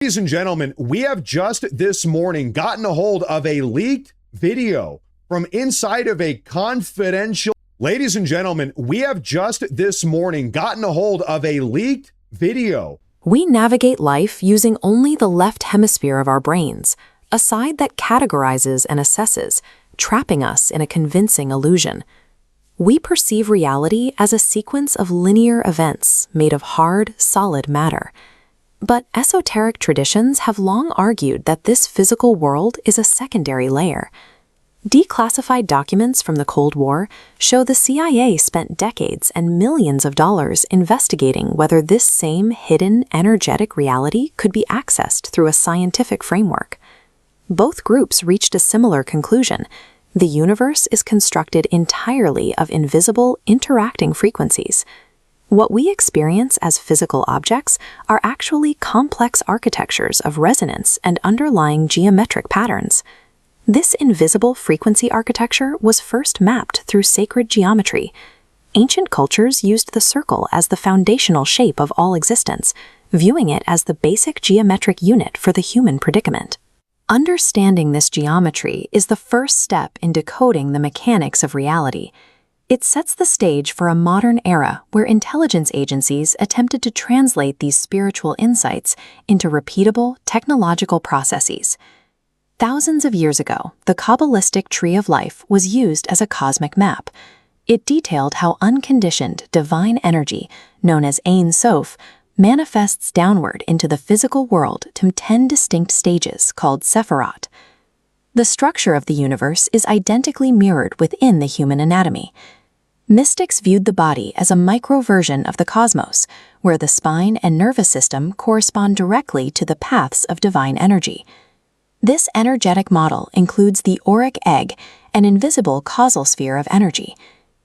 Ladies and gentlemen, we have just this morning gotten a hold of a leaked video from inside of a confidential. Ladies and gentlemen, we have just this morning gotten a hold of a leaked video. We navigate life using only the left hemisphere of our brains, a side that categorizes and assesses, trapping us in a convincing illusion. We perceive reality as a sequence of linear events made of hard, solid matter. But esoteric traditions have long argued that this physical world is a secondary layer. Declassified documents from the Cold War show the CIA spent decades and millions of dollars investigating whether this same hidden, energetic reality could be accessed through a scientific framework. Both groups reached a similar conclusion. The universe is constructed entirely of invisible, interacting frequencies. What we experience as physical objects are actually complex architectures of resonance and underlying geometric patterns. This invisible frequency architecture was first mapped through sacred geometry. Ancient cultures used the circle as the foundational shape of all existence, viewing it as the basic geometric unit for the human predicament. Understanding this geometry is the first step in decoding the mechanics of reality. It sets the stage for a modern era where intelligence agencies attempted to translate these spiritual insights into repeatable technological processes. Thousands of years ago, the Kabbalistic tree of life was used as a cosmic map. It detailed how unconditioned divine energy, known as Ein Sof, manifests downward into the physical world to 10 distinct stages called Sephirot. The structure of the universe is identically mirrored within the human anatomy. Mystics viewed the body as a micro-version of the cosmos, where the spine and nervous system correspond directly to the paths of divine energy. This energetic model includes the auric egg, an invisible causal sphere of energy.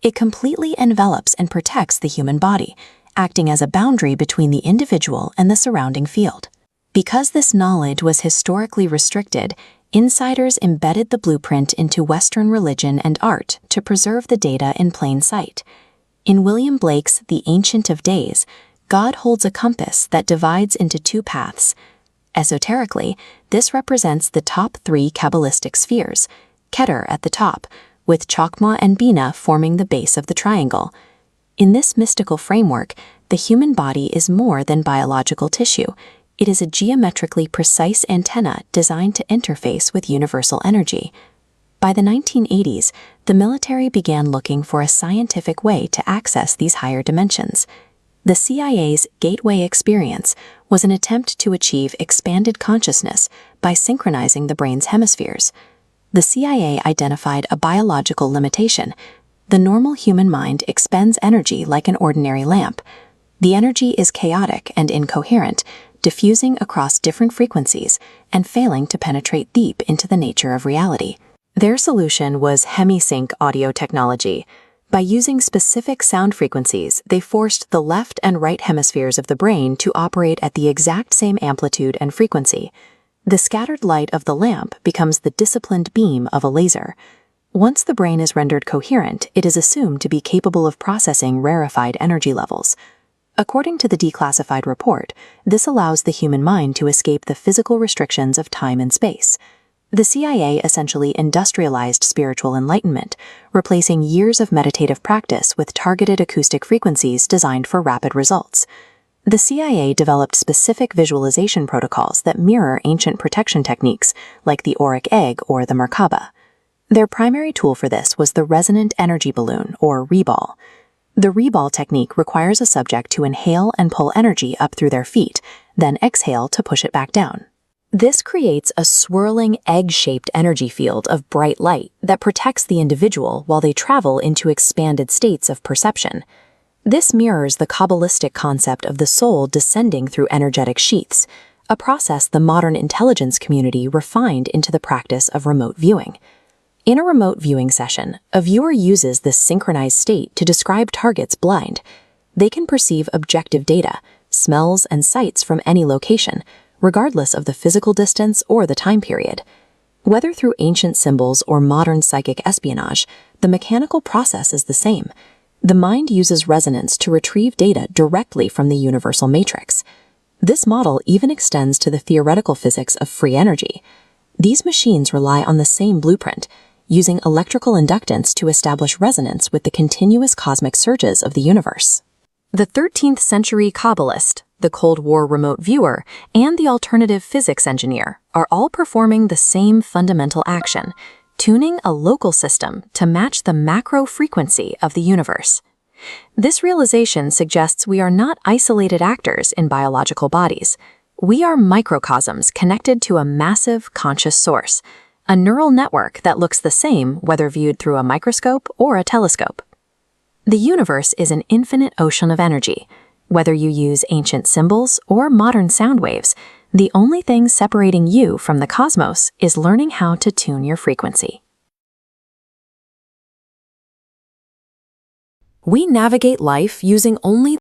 It completely envelops and protects the human body, acting as a boundary between the individual and the surrounding field. Because this knowledge was historically restricted, insiders embedded the blueprint into Western religion and art to preserve the data in plain sight. In William Blake's The Ancient of Days, God holds a compass that divides into two paths. Esoterically, this represents the top 3 Kabbalistic spheres, Keter at the top, with Chokmah and Binah forming the base of the triangle. In this mystical framework, the human body is more than biological tissue. It is a geometrically precise antenna designed to interface with universal energy. By the 1980s, the military began looking for a scientific way to access these higher dimensions. The CIA's Gateway experience was an attempt to achieve expanded consciousness by synchronizing the brain's hemispheres. The CIA identified a biological limitation. The normal human mind expends energy like an ordinary lamp. The energy is chaotic and incoherent, diffusing across different frequencies and failing to penetrate deep into the nature of reality. Their solution was hemisync audio technology. By using specific sound frequencies, they forced the left and right hemispheres of the brain to operate at the exact same amplitude and frequency. The scattered light of the lamp becomes the disciplined beam of a laser. Once the brain is rendered coherent, it is assumed to be capable of processing rarefied energy levels. According to the declassified report, this allows the human mind to escape the physical restrictions of time and space. The CIA essentially industrialized spiritual enlightenment, replacing years of meditative practice with targeted acoustic frequencies designed for rapid results. The CIA developed specific visualization protocols that mirror ancient protection techniques like the auric egg or the Merkaba. Their primary tool for this was the resonant energy balloon, or reball. The reball technique requires a subject to inhale and pull energy up through their feet, then exhale to push it back down. This creates a swirling egg-shaped energy field of bright light that protects the individual while they travel into expanded states of perception. This mirrors the Kabbalistic concept of the soul descending through energetic sheaths, a process the modern intelligence community refined into the practice of remote viewing. In a remote viewing session, a viewer uses this synchronized state to describe targets blind. They can perceive objective data, smells and sights from any location, regardless of the physical distance or the time period. Whether through ancient symbols or modern psychic espionage, the mechanical process is the same. The mind uses resonance to retrieve data directly from the universal matrix. This model even extends to the theoretical physics of free energy. These machines rely on the same blueprint, using electrical inductance to establish resonance with the continuous cosmic surges of the universe. The 13th century Kabbalist, the Cold War remote viewer, and the alternative physics engineer are all performing the same fundamental action, tuning a local system to match the macro frequency of the universe. This realization suggests we are not isolated actors in biological bodies. We are microcosms connected to a massive conscious source, a neural network that looks the same whether viewed through a microscope or a telescope. The universe is an infinite ocean of energy. Whether you use ancient symbols or modern sound waves, the only thing separating you from the cosmos is learning how to tune your frequency. We navigate life using only